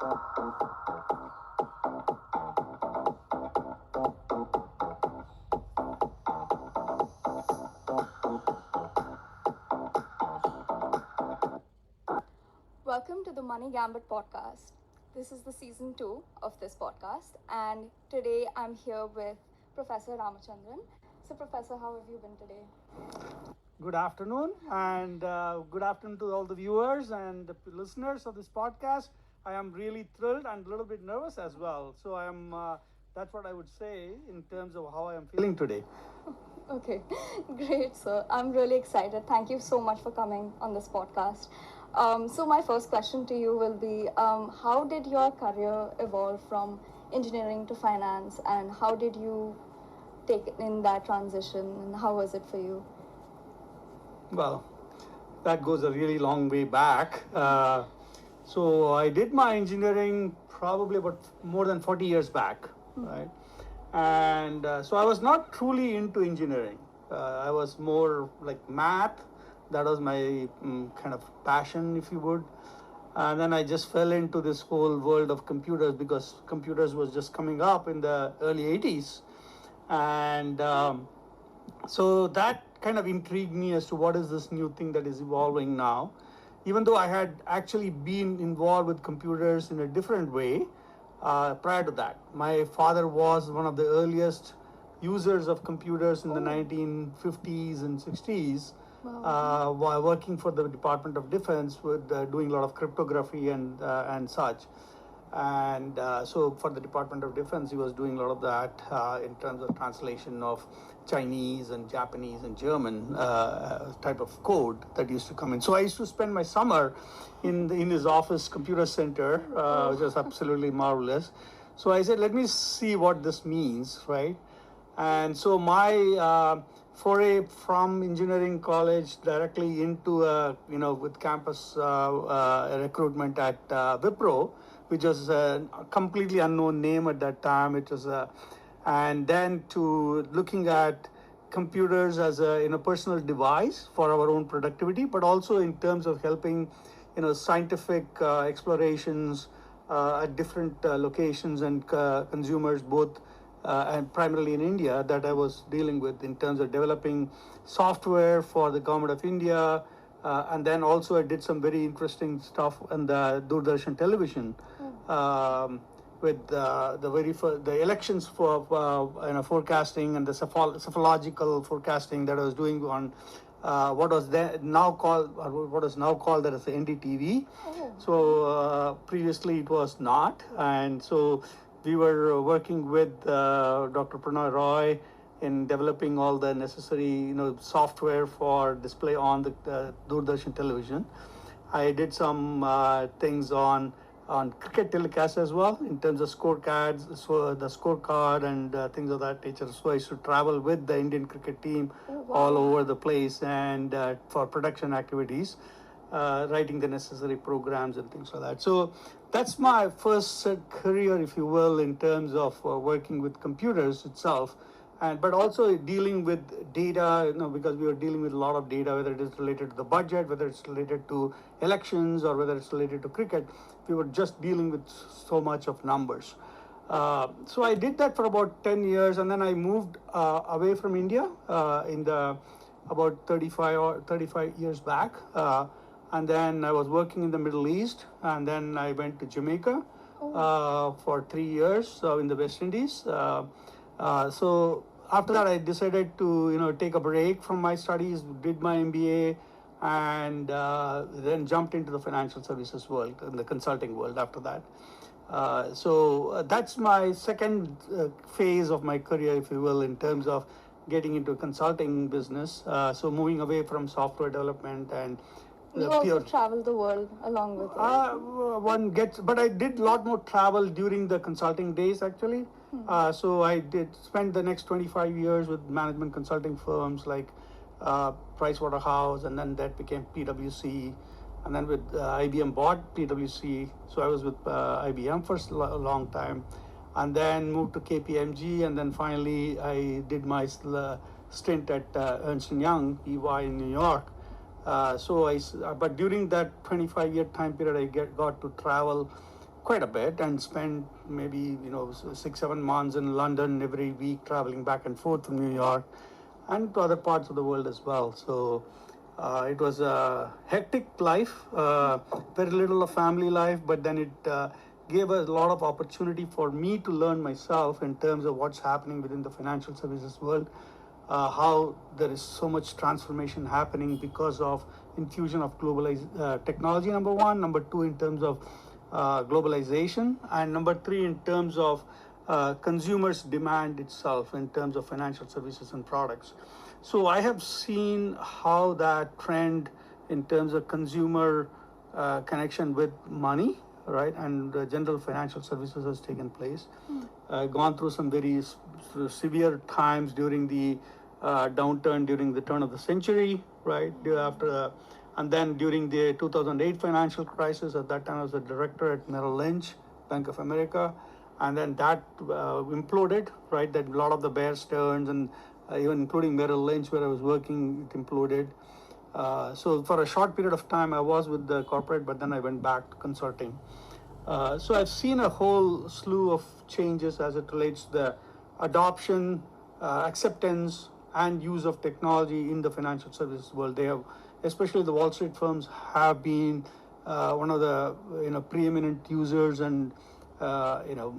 Welcome to the Money Gambit podcast. This is the season 2 of this podcast, and today I'm here with Professor Ramachandran. So, Professor, how have you been today? Good afternoon, and good afternoon to all the viewers and the listeners of this podcast. I am really thrilled and a little bit nervous as well. So I am. That's what I would say in terms of how I am feeling today. Okay, great, sir. I'm really excited. Thank you so much for coming on this podcast. So, my first question to you will be how did your career evolve from engineering to finance, and how did you take in that transition, and how was it for you? Well, that goes a really long way back. So I did my engineering probably about more than 40 years back, right? And so I was not truly into engineering. I was more like math. That was my kind of passion, if you would. And then I just fell into this whole world of computers because computers was just coming up in the early 80s. And so that kind of intrigued me as to what is this new thing that is evolving now. Even though I had actually been involved with computers in a different way prior to that. My father was one of the earliest users of computers in the 1950s and 60s. While working for the Department of Defense with doing a lot of cryptography and such. And so for the Department of Defense, he was doing a lot of that in terms of translation of Chinese and Japanese and German type of code that used to come in. So I used to spend my summer in his office computer center, which was absolutely marvelous. So I said, let me see what this means, right? And so my foray from engineering college directly into with campus recruitment at Wipro, which was a completely unknown name at that time. It was and then to looking at computers as a personal device for our own productivity, but also in terms of helping scientific explorations at different locations and consumers, both and primarily in India, that I was dealing with in terms of developing software for the government of India. And then also I did some very interesting stuff on the Doordarshan television with the elections for forecasting and the cephalogical forecasting that I was doing on what was now called that as the NDTV. So previously it was not, and so we were working with Dr. Roy in developing all the necessary software for display on the Doordarshan television. I did some things on cricket telecast as well in terms of scorecards, so the scorecard and things of that nature. So I used to travel with the Indian cricket team all over the place and for production activities, writing the necessary programs and things like that. So that's my first career, if you will, in terms of working with computers itself. But also dealing with data, because we were dealing with a lot of data, whether it is related to the budget, whether it's related to elections, or whether it's related to cricket. We were just dealing with so much of numbers. So I did that for about 10 years, and then I moved away from India in the about 35 years back. And then I was working in the Middle East, and then I went to Jamaica for 3 years in the West Indies. So after that, I decided to take a break from my studies, did my MBA, and then jumped into the financial services world and the consulting world after that. So that's my second phase of my career, if you will, in terms of getting into consulting business. So moving away from software development and you also travel the world along with it. But I did a lot more travel during the consulting days, actually. So I did spend the next 25 years with management consulting firms like Pricewaterhouse, and then that became PwC, and then with IBM bought PwC. So I was with IBM for a long time, and then moved to KPMG, and then finally I did my stint at Ernst & Young, EY in New York. But during that 25-year time period, I got to travel quite a bit and spent maybe 6-7 months in London every week, traveling back and forth from New York and to other parts of the world as well. So it was a hectic life, very little of family life, but then it gave a lot of opportunity for me to learn myself in terms of what's happening within the financial services world, how there is so much transformation happening because of infusion of globalized technology, number one, number two in terms of globalization, and number three in terms of consumers' demand itself in terms of financial services and products. So I have seen how that trend in terms of consumer connection with money, right, and general financial services has taken place. Gone through some very severe times during the downturn during the turn of the century, right, after and then during the 2008 financial crisis. At that time I was a director at Merrill Lynch, Bank of America, and then that imploded, right, that a lot of the bear stearns and even including Merrill Lynch where I was working, it imploded. So for a short period of time I was with the corporate, but then I went back to consulting. So I've seen a whole slew of changes as it relates to the adoption, acceptance, and use of technology in the financial services world. They have, especially the Wall Street firms, have been one of the preeminent users and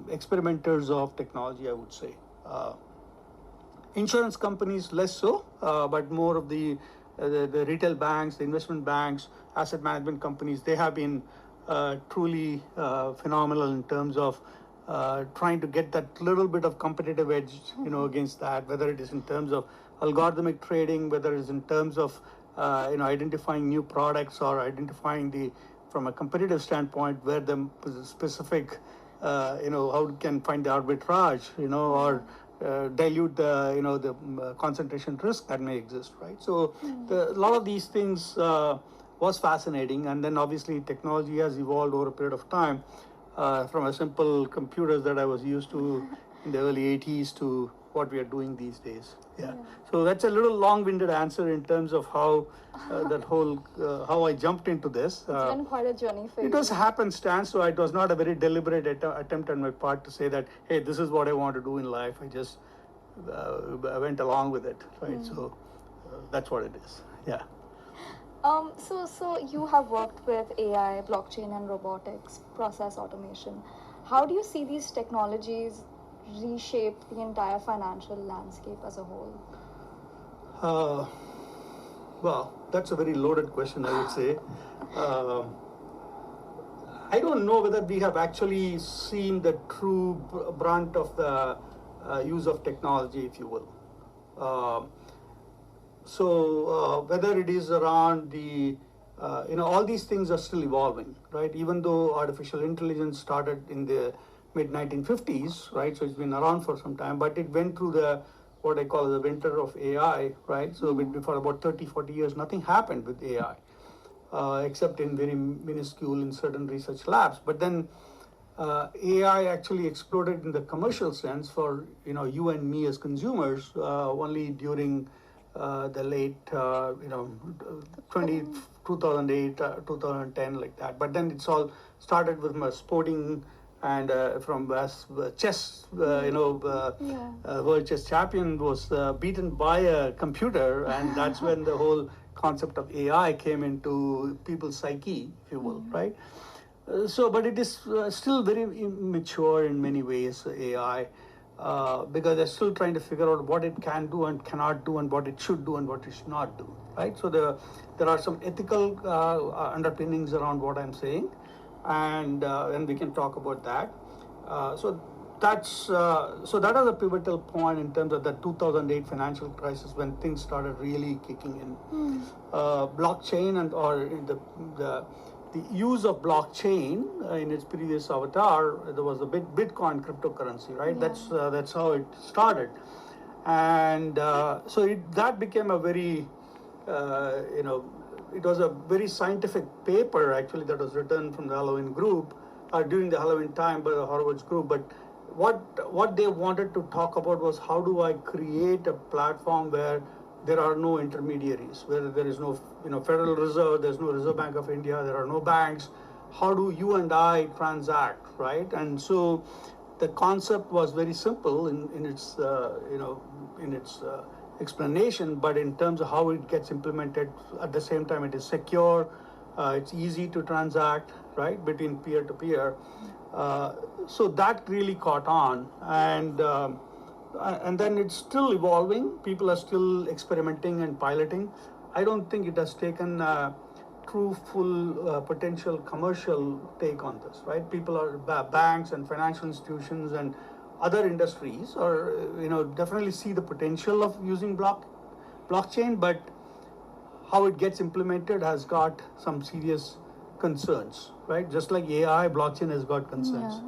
experimenters of technology, I would say. Insurance companies less so, but more of the retail banks, the investment banks, asset management companies, they have been truly phenomenal in terms of trying to get that little bit of competitive edge, against that, whether it is in terms of algorithmic trading, whether it is in terms of identifying new products or identifying from a competitive standpoint where the specific how we can find the arbitrage, or dilute the concentration risk that may exist, right? So a lot of these things was fascinating, and then obviously technology has evolved over a period of time, from a simple computers that I was used to in the early 80s to what we are doing these days. Yeah. So that's a little long-winded answer in terms of how that whole how I jumped into this. It's been quite a journey for you. It was happenstance, so it was not a very deliberate attempt on my part to say that, hey, this is what I want to do in life. I just went along with it, right? So that's what it is. Yeah. So you have worked with AI, blockchain, and robotics, process automation. How do you see these technologies reshape the entire financial landscape as a whole? Well, that's a very loaded question, I would say. I don't know whether we have actually seen the true brunt of the use of technology, if you will. So whether it is around the, all these things are still evolving, right? Even though artificial intelligence started in the mid 1950s, right? So it's been around for some time, but it went through what I call the winter of AI, right? So for about 30, 40 years, nothing happened with AI, except in very minuscule in certain research labs. But then AI actually exploded in the commercial sense for, you and me as consumers, only during the late, 2008, 2010, like that. But then it's all started with my sporting and from chess, world chess champion was beaten by a computer, and that's when the whole concept of AI came into people's psyche, if you will, right? But it is still very immature in many ways, AI, because they're still trying to figure out what it can do and cannot do, and what it should do and what it should not do, right? So there are some ethical underpinnings around what I'm saying, and we can talk about that. So that is a pivotal point in terms of the 2008 financial crisis when things started really kicking in. Blockchain or the use of blockchain in its previous avatar, there was the Bitcoin cryptocurrency, right? Yeah. That's how it started, and that became a very it was a very scientific paper actually that was written from the Halloween group during the Halloween time by the Harvard's group. But what they wanted to talk about was, how do I create a platform where there are no intermediaries, where there is no Federal Reserve, there's no Reserve Bank of India, there are no banks, how do you and I transact, right? And so the concept was very simple in its in its explanation, but in terms of how it gets implemented, at the same time it is secure, it's easy to transact, right, between peer to peer. So that really caught on, and then it's still evolving. People are still experimenting and piloting. I don't think it has taken true full potential commercial take on this, right? People are banks and financial institutions and other industries are definitely see the potential of using blockchain, but how it gets implemented has got some serious concerns, right? Just like AI, blockchain has got concerns.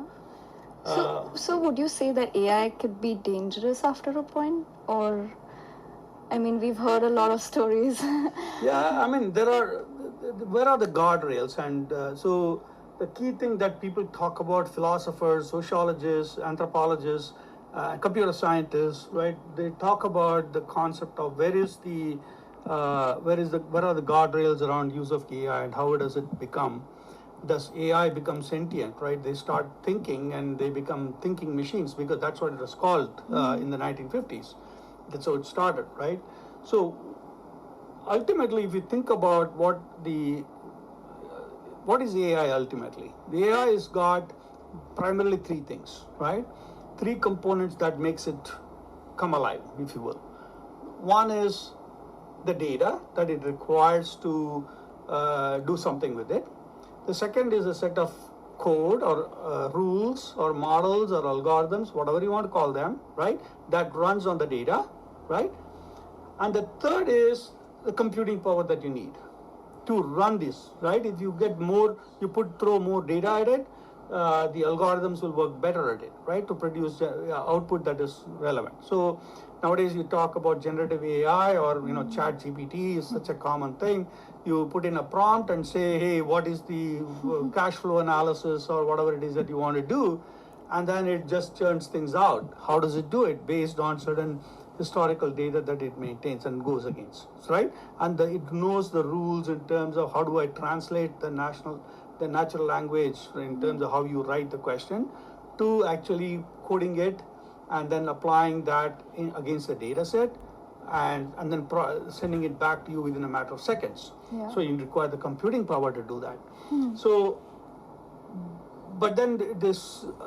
Yeah. So would you say that AI could be dangerous after a point, or I mean, we've heard a lot of stories. Yeah, I mean, where are the guardrails? And so the key thing that people talk about, philosophers, sociologists, anthropologists, computer scientists, right? They talk about the concept of where are the guardrails around use of AI and how does it become? Does AI become sentient, right? They start thinking and they become thinking machines, because that's what it was called in the 1950s. That's how it started, right? So ultimately, if you think about what is AI ultimately? The AI has got primarily three things, right? Three components that makes it come alive, if you will. One is the data that it requires to do something with it. The second is a set of code or rules or models or algorithms, whatever you want to call them, right? That runs on the data, right? And the third is the computing power that you need to run this, right? If you get more, throw more data at it, the algorithms will work better at it, right? To produce output that is relevant. So nowadays you talk about generative AI or Chat GPT is such a common thing. You put in a prompt and say, hey, what is the cash flow analysis or whatever it is that you want to do, and then it just churns things out. How does it do it? Based on certain historical data that it maintains and goes against, right? And it knows the rules in terms of how do I translate the natural language in terms of how you write the question to actually coding it and then applying that against the data set and then sending it back to you within a matter of seconds. Yeah. So you require the computing power to do that. So, but then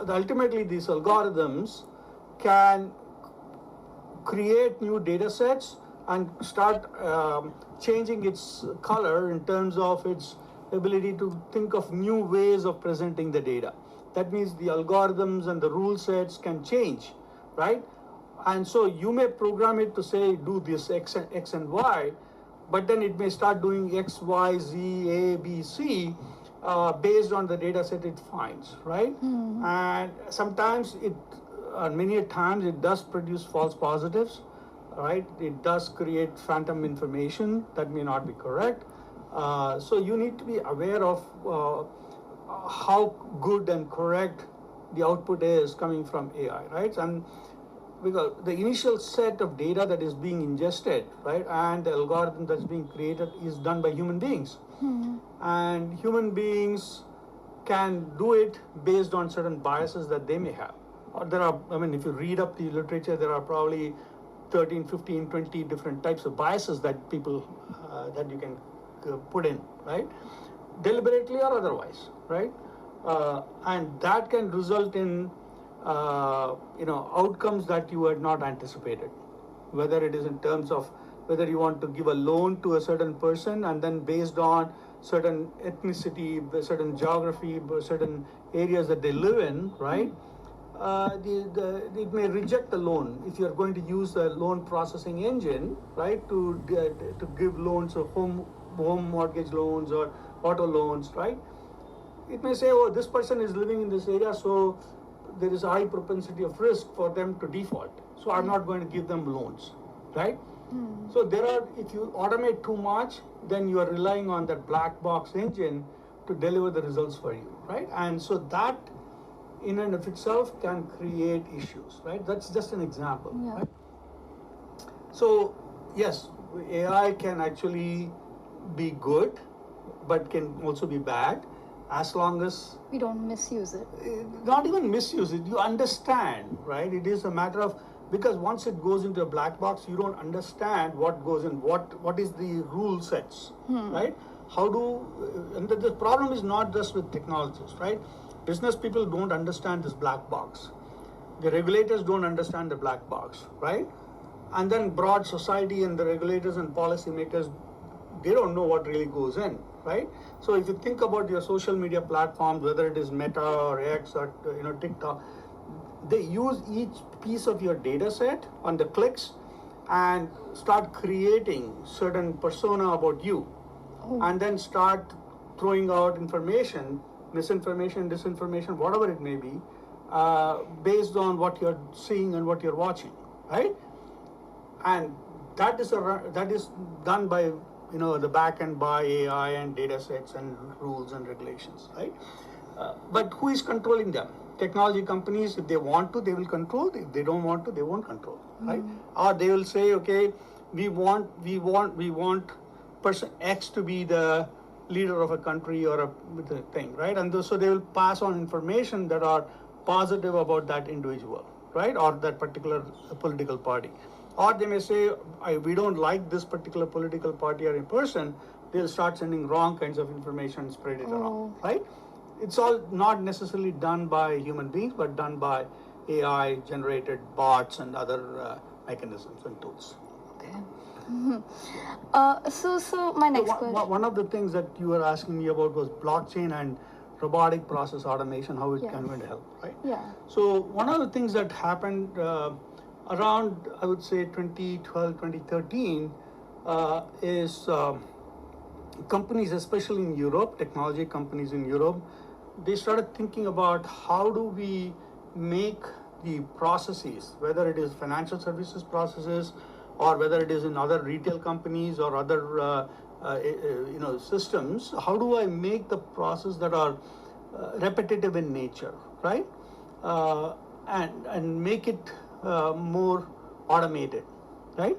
ultimately these algorithms can create new data sets and start changing its color in terms of its ability to think of new ways of presenting the data. That means the algorithms and the rule sets can change, right? And so you may program it to say, do this X and Y, but then it may start doing X, Y, Z, A, B, C, based on the data set it finds, right? And sometimes many times it does produce false positives, right? It does create phantom information that may not be correct. So you need to be aware of how good and correct the output is coming from AI, right? And because the initial set of data that is being ingested, right, and the algorithm that's being created is done by human beings. And human beings can do it based on certain biases that they may have. If you read up the literature, there are probably 13, 15, 20 different types of biases that people, that you can put in, right? Deliberately or otherwise, right? And that can result in, outcomes that you had not anticipated. Whether it is in terms of whether you want to give a loan to a certain person and then based on certain ethnicity, certain geography, certain areas that they live in, right? It may reject the loan if you're going to use the loan processing engine, right, to give loans or home mortgage loans or auto loans, right? It may say, oh, this person is living in this area, so there is a high propensity of risk for them to default. So I'm not going to give them loans, right? So if you automate too much, then you are relying on that black box engine to deliver the results for you, right? And so that in and of itself can create issues, right? That's just an example, Yeah. right? So yes, AI can actually be good, but can also be bad. as long as We don't misuse it. not even misuse it, you understand, right? It is a matter of, because once it goes into a black box, you don't understand what goes in, what is the rule sets, right? How do, and the problem is not just with technologists, right? Business people don't understand this black box. The regulators don't understand the black box, right? And then broad society and the regulators and policymakers, they don't know what really goes in, right? So if you think about your social media platforms, whether it is Meta or X or TikTok, they use each piece of your data set on the clicks and start creating certain persona about you, and then start throwing out information, misinformation, disinformation, whatever it may be, based on what you're seeing and what you're watching, right? And that is done by the back end by AI and data sets and rules and regulations, right? But who is controlling them? Technology companies, if they want to, they will control. If they don't want to, they won't control, right? Or they will say, okay, we want person X to be the leader of a country or a thing, right? And so they will pass on information that are positive about that individual, right? Or that particular political party. Or they may say, we don't like this particular political party or a person, they'll start sending wrong kinds of information, spread it around, right? It's all not necessarily done by human beings, but done by AI generated bots and other mechanisms and tools. Okay. So my next question. One of the things that you were asking me about was blockchain and robotic process automation, how it can going to help, right? Yeah. So one of the things that happened around, I would say 2012, 2013, is companies, especially in Europe, technology companies in Europe, they started thinking about how do we make the processes, whether it is financial services processes or whether it is in other retail companies or other systems, how do I make the process that are repetitive in nature, right? And make it more automated, right?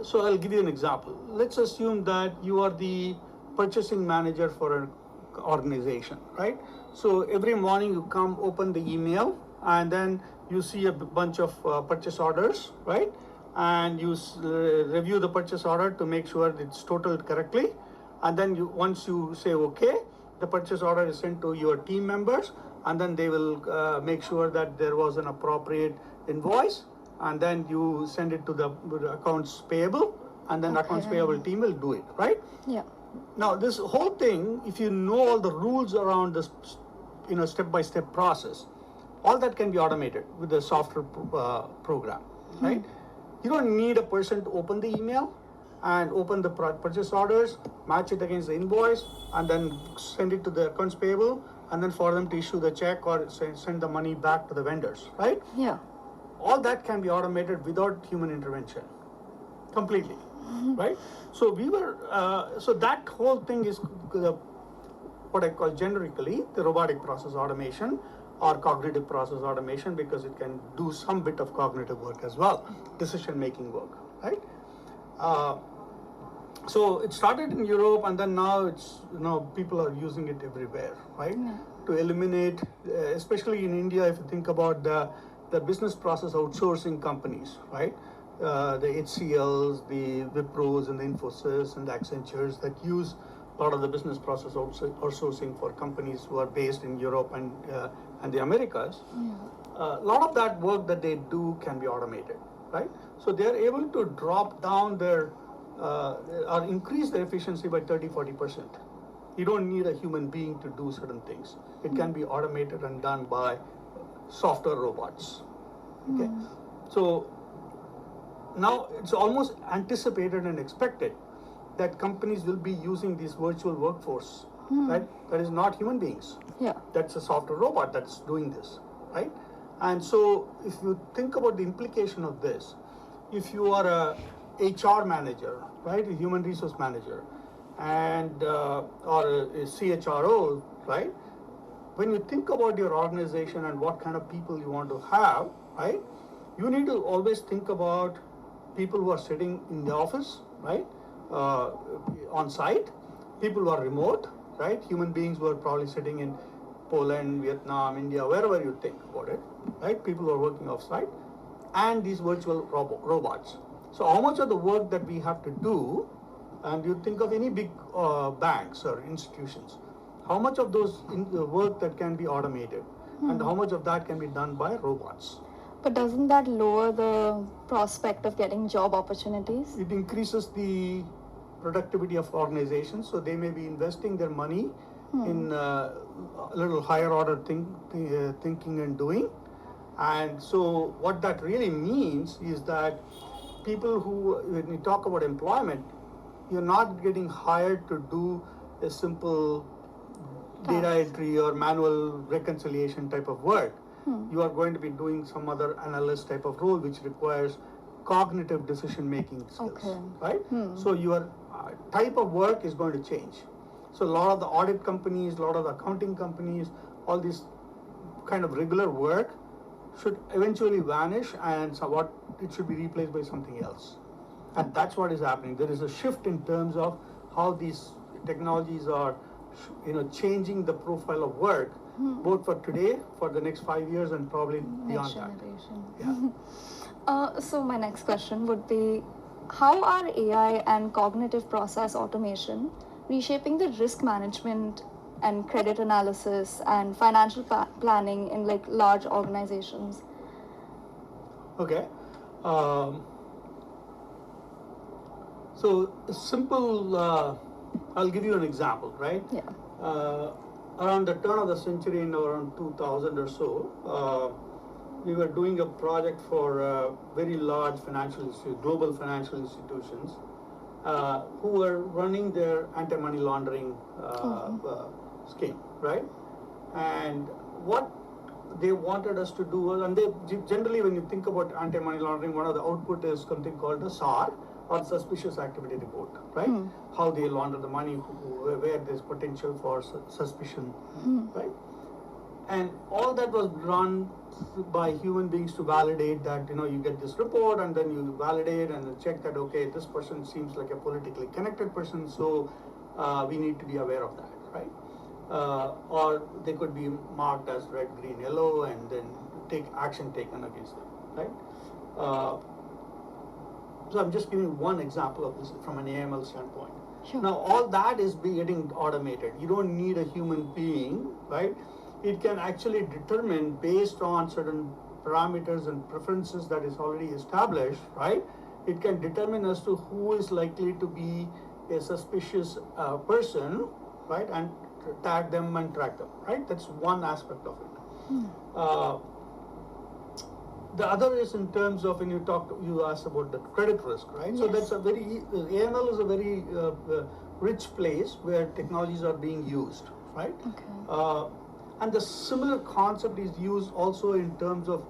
So I'll give you an example. Let's assume that you are the purchasing manager for an organization, right? So every morning you come, open the email, and then you see a bunch of purchase orders, right? And you review the purchase order to make sure it's totaled correctly. And then once you say okay, the purchase order is sent to your team members, and then they will make sure that there was an appropriate invoice, and then you send it to the accounts payable, and then accounts payable team will do it, right? Yeah. Now this whole thing, if you know all the rules around this, step-by-step process, all that can be automated with the software program, right? You don't need a person to open the email and open the purchase orders, match it against the invoice, and then send it to the accounts payable, and then for them to issue the check or send the money back to the vendors, right? Yeah. All that can be automated without human intervention, completely, right? So so that whole thing is what I call generically the robotic process automation or cognitive process automation, because it can do some bit of cognitive work as well, decision-making work, right? So it started in Europe, and then now it's, people are using it everywhere, right? Yeah. To eliminate, especially in India, if you think about the business process outsourcing companies, right? The HCLs, the Wipros and the Infosys and the Accentures that use a lot of the business process outsourcing for companies who are based in Europe and the Americas. A lot of that work that they do can be automated, right? So they're able to drop down their or increase their efficiency by 30-40%. You don't need a human being to do certain things. It can be automated and done by software robots. Okay, so now it's almost anticipated and expected that companies will be using this virtual workforce, right? That is not human beings. Yeah. That's a software robot that's doing this, right? And so if you think about the implication of this, if you are a HR manager, right, a human resource manager, and or a CHRO, right? When you think about your organization and what kind of people you want to have, right, you need to always think about people who are sitting in the office, right, on site, people who are remote, right? Human beings were probably sitting in Poland, Vietnam, India, wherever you think about it, right? People who are working off-site, and these virtual robots. So how much of the work that we have to do, and you think of any big banks or institutions, how much of those the work that can be automated, and how much of that can be done by robots? But doesn't that lower the prospect of getting job opportunities? It increases the productivity of organizations, so they may be investing their money in a little higher order thinking and doing. And so what that really means is that people who, when you talk about employment, you're not getting hired to do a simple data entry or manual reconciliation type of work. You are going to be doing some other analyst type of role, which requires cognitive decision making skills, right? So your type of work is going to change. So a lot of the audit companies, a lot of the accounting companies, all this kind of regular work should eventually vanish, and somewhat it should be replaced by something else. And that's what is happening. There is a shift in terms of how these technologies are, changing the profile of work, both for today, for the next 5 years, and probably beyond that. Yeah. So my next question would be, how are AI and cognitive process automation reshaping the risk management and credit analysis and financial planning in like large organizations? Okay. So simple, I'll give you an example, right? Yeah. Around the turn of the century, in around 2000 or so, we were doing a project for very large global financial institutions, who were running their anti-money laundering scheme, right? And what they wanted us to do was, and they generally, when you think about anti-money laundering, one of the output is something called the SAR, or suspicious activity report, right? How they launder the money, where there's potential for suspicion, right? And all that was run by human beings to validate that, you get this report, and then you validate and check that, okay, this person seems like a politically connected person, so we need to be aware of that, right? Or they could be marked as red, green, yellow, and then take action taken against them, right? So I'm just giving one example of this from an AML standpoint. Sure. Now all that is getting automated. You don't need a human being, right? It can actually determine based on certain parameters and preferences that is already established, right? It can determine as to who is likely to be a suspicious person, right? And tag them and track them, right? That's one aspect of it. The other is in terms of when you asked about the credit risk, right? Yes. So that's AML is a very rich place where technologies are being used, right? Okay. And the similar concept is used also in terms of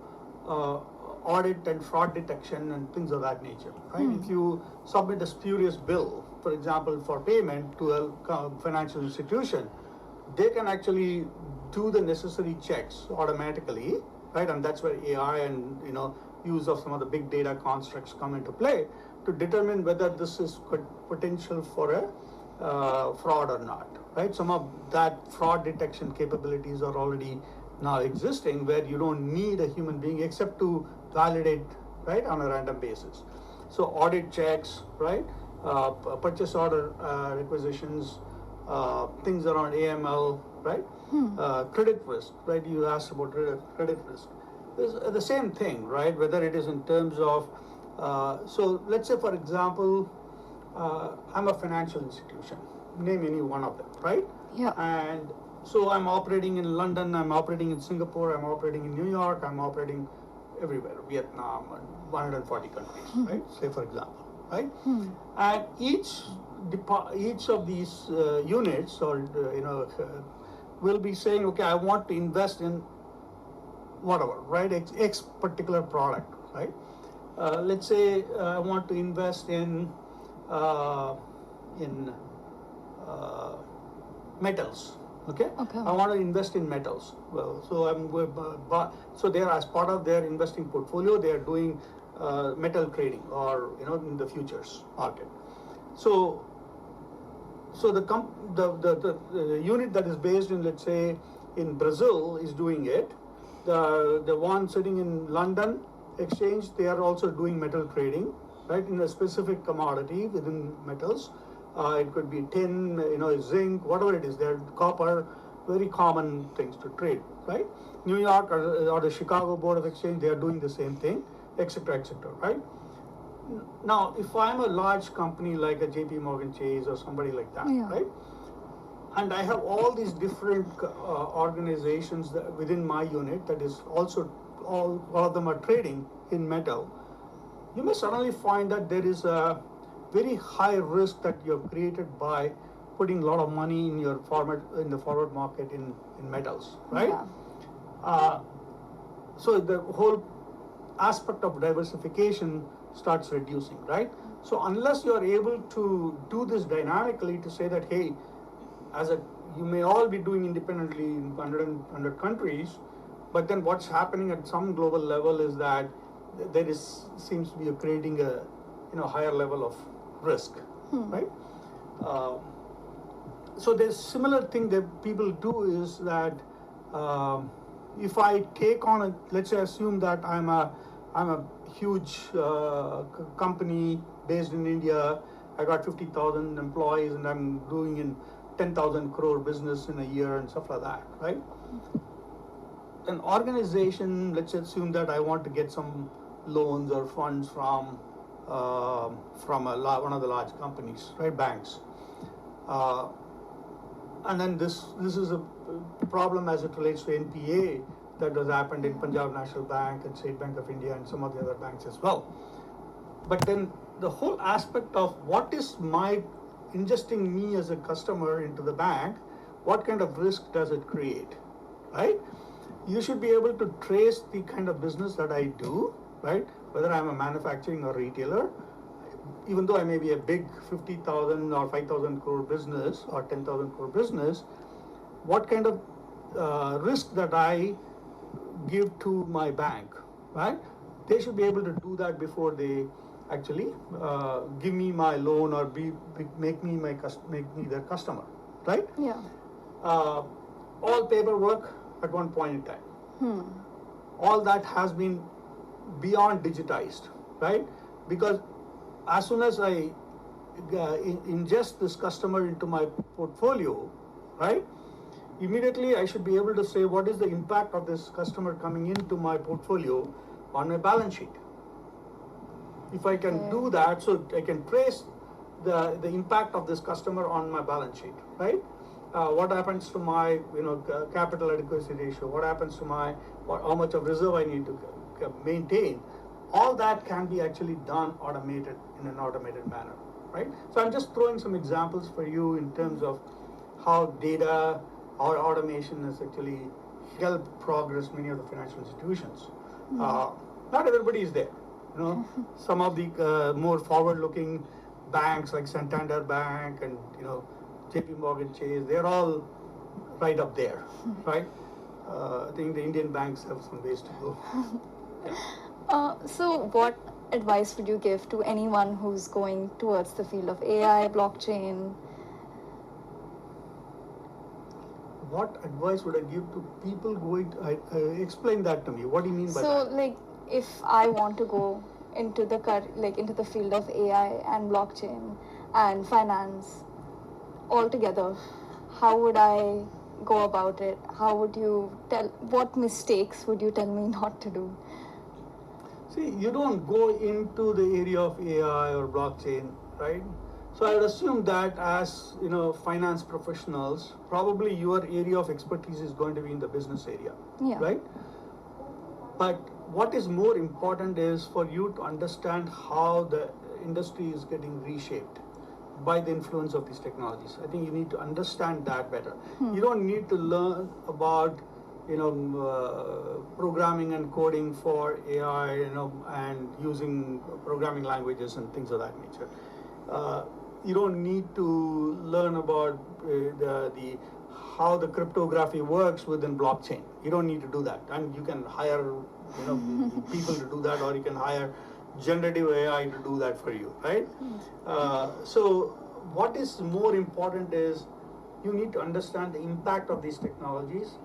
audit and fraud detection and things of that nature, right? If you submit a spurious bill, for example, for payment to a financial institution, they can actually do the necessary checks automatically, right? And that's where AI and use of some of the big data constructs come into play to determine whether this is potential for a fraud or not, right? Some of that fraud detection capabilities are already now existing, where you don't need a human being except to validate, right, on a random basis. So audit checks, right, purchase order requisitions, things around AML, right? Credit risk, right? You asked about credit risk. It's the same thing, right? Whether it is in terms of, so let's say, for example, I'm a financial institution, name any one of them, right? Yeah. And so I'm operating in London, I'm operating in Singapore, I'm operating in New York, I'm operating everywhere, Vietnam, and 140 countries, right? Say, for example, right? And each of these units, or will be saying, okay, I want to invest in whatever, right? X particular product, right? Let's say I want to invest in metals. Okay. I want to invest in metals. Well, so so they are, as part of their investing portfolio, they are doing metal trading, or in the futures market. So so the unit that is based in, let's say, in Brazil is doing it. The one sitting in London exchange, they are also doing metal trading, right, in a specific commodity within metals. It could be tin, zinc, whatever it is. They're copper, very common things to trade, right? New York or the Chicago Board of Exchange, they are doing the same thing, etc., right? Now, if I'm a large company like a JP Morgan Chase or somebody like that, Yeah. right? And I have all these different organizations within my unit that is also all of them are trading in metal. You may suddenly find that there is a very high risk that you've created by putting a lot of money in the forward market in metals, right? Yeah. So the whole aspect of diversification starts reducing, right? So unless you are able to do this dynamically to say that, hey, you may all be doing independently in 100 countries, but then what's happening at some global level is that seems to be creating a higher level of risk, right? So there's similar thing that people do is that if I take on let's say assume that I'm a huge company based in India. I got 50,000 employees and I'm doing in 10,000 crore business in a year and stuff like that, right? An organization, let's assume that I want to get some loans or funds from one of the large companies, right? Banks. And then this is a problem as it relates to NPA that has happened in Punjab National Bank and State Bank of India and some of the other banks as well. But then the whole aspect of what is my ingesting me as a customer into the bank, what kind of risk does it create, right? You should be able to trace the kind of business that I do, right? Whether I'm a manufacturing or retailer, even though I may be a big 50,000 or 5,000 crore business or 10,000 crore business, what kind of risk that I give to my bank, right? They should be able to do that before they actually give me my loan or make me their customer, right? Yeah. All paperwork at one point in time. All that has been beyond digitized, right? Because as soon as I ingest this customer into my portfolio, right? Immediately I should be able to say what is the impact of this customer coming into my portfolio on my balance sheet. If I can do that, so I can trace the impact of this customer on my balance sheet, right? What happens to my capital adequacy ratio? What happens to how much of reserve I need to maintain? All that can be actually done in an automated manner, right? So I'm just throwing some examples for you in terms of how data or automation has actually helped progress many of the financial institutions. Not everybody is there. Some of the more forward-looking banks like Santander Bank and JP Morgan Chase, they're all right up there, right? I think the Indian banks have some ways to go. Yeah. So what advice would you give to anyone who's going towards the field of AI, blockchain? What advice would I give to people going to, explain that to me. What do you mean by that? So, like, if I want to go into the field of AI and blockchain and finance all together, how would I go about it? What mistakes would you tell me not to do? See, you don't go into the area of AI or blockchain, right? So I would assume that as finance professionals, probably your area of expertise is going to be in the business area, right? But what is more important is for you to understand how the industry is getting reshaped by the influence of these technologies. I think you need to understand that better. You don't need to learn about programming and coding for AI, and using programming languages and things of that nature. You don't need to learn about how the cryptography works within blockchain. You don't need to do that, and you can hire people to do that, or you can hire generative AI to do that for you, right? So what is more important is you need to understand the impact of these technologies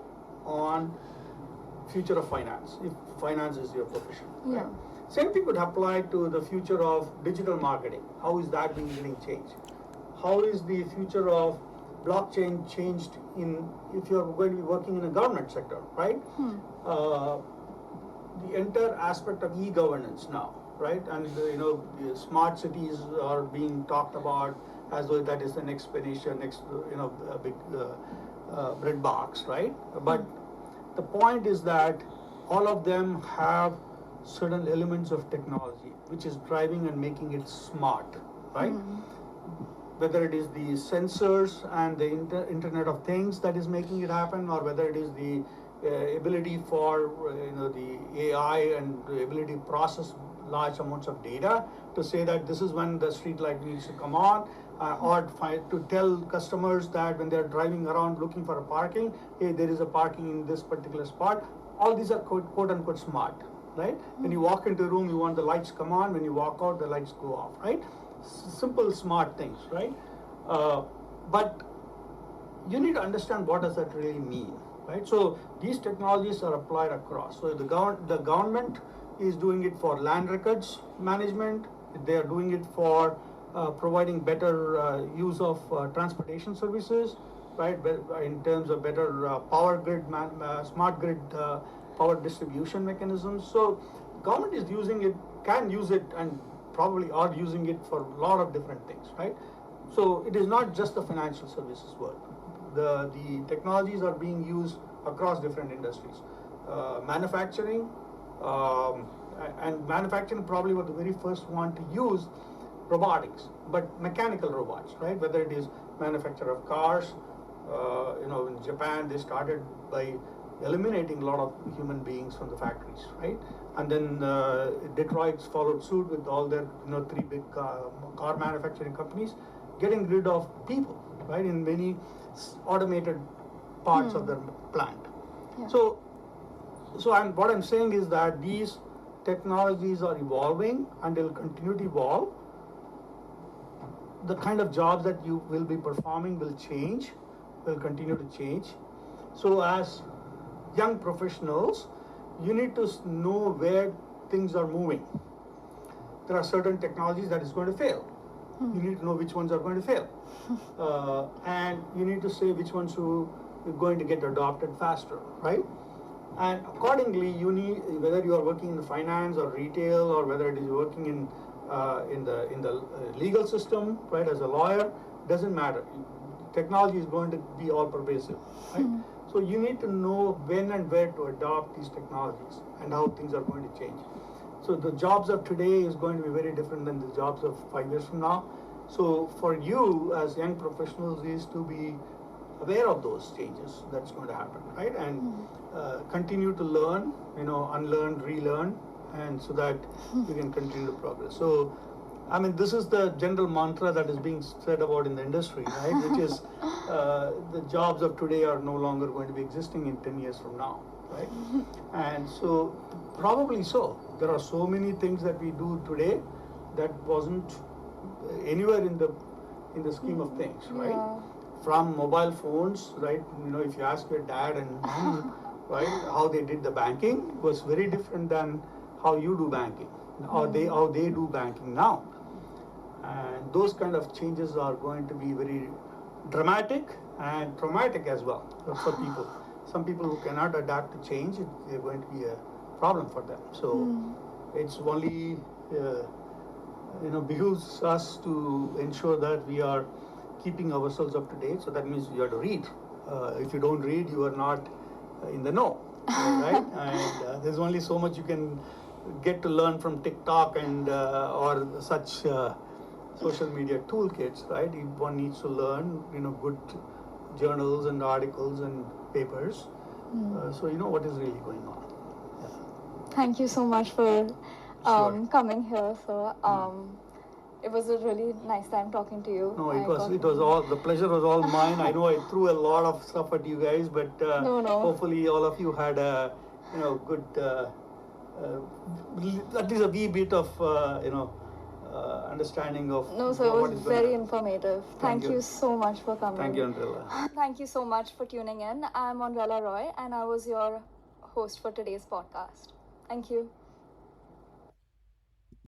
on future of finance, if finance is your profession. Yeah. Right? Same thing would apply to the future of digital marketing. How is that getting changed? How is the future of blockchain changed in if you're going to be working in a government sector, right? The entire aspect of e-governance now, right? And the smart cities are being talked about as though that is the next explanation, next a big bread box, right? But the point is that all of them have certain elements of technology which is driving and making it smart, right? Whether it is the sensors and the Internet of Things that is making it happen, or whether it is the ability for the AI and the ability to process large amounts of data to say that this is when the street light needs to come on, or to tell customers that when they're driving around looking for a parking, hey, there is a parking in this particular spot. All these are quote unquote smart, right? When you walk into a room, you want the lights come on. When you walk out, the lights go off, right? Simple smart things, right? But you need to understand what does that really mean, right? So these technologies are applied across. So the government is doing it for land records management. They are doing it for providing better use of transportation services, right? In terms of better power grid, smart grid power distribution mechanisms. So government is using it, can use it, and probably are using it for a lot of different things, right? So it is not just the financial services world. The technologies are being used across different industries. Manufacturing, and manufacturing probably were the very first one to use robotics, but mechanical robots, right? Whether it is manufacture of cars, in Japan they started by eliminating a lot of human beings from the factories, right? And then Detroit followed suit with all their three big car manufacturing companies, getting rid of people, right, in many automated parts of their plant. Yeah. So what I'm saying is that these technologies are evolving and they'll continue to evolve. The kind of jobs that you will be performing will change, will continue to change. So as young professionals, you need to know where things are moving. There are certain technologies that is going to fail. You need to know which ones are going to fail. And you need to say which ones are going to get adopted faster, right? And accordingly, you need, whether you are working in finance or retail, or whether it is working in the legal system, right, as a lawyer, doesn't matter. Technology is going to be all pervasive, right? So you need to know when and where to adopt these technologies and how things are going to change. So the jobs of today is going to be very different than the jobs of 5 years from now. So for you as young professionals is to be aware of those changes that's going to happen, right? And continue to learn, unlearn, relearn, and so that you can continue to progress. So, I mean, this is the general mantra that is being said about in the industry, right? Which is the jobs of today are no longer going to be existing in 10 years from now, right? And so, probably so. There are so many things that we do today that wasn't anywhere in the scheme of things, right? Yeah. From mobile phones, right? If you ask your dad and mom, right, how they did the banking was very different than how you do banking, or how they do banking now. And those kind of changes are going to be very dramatic and traumatic as well for people. Some people who cannot adapt to change, they're going to be a problem for them. So it's only behooves us to ensure that we are keeping ourselves up to date. So that means you have to read. If you don't read, you are not in the know, right? And there's only so much you can get to learn from TikTok and or such social media toolkits, right? One needs to learn, good journals and articles and papers, so you know what is really going on. Yeah. Thank you so much for Sure. coming here, sir. It was a really nice time talking to you. No, it was all, the pleasure was all mine. I know I threw a lot of stuff at you guys, but No. hopefully all of you had a good at least a wee bit of understanding of No, sir, it what was is going very on. informative. Thank you so much for coming. Thank you, Oindrila. Thank you so much for tuning in. I'm Oindrila Roy, and I was your host for today's podcast. Thank you.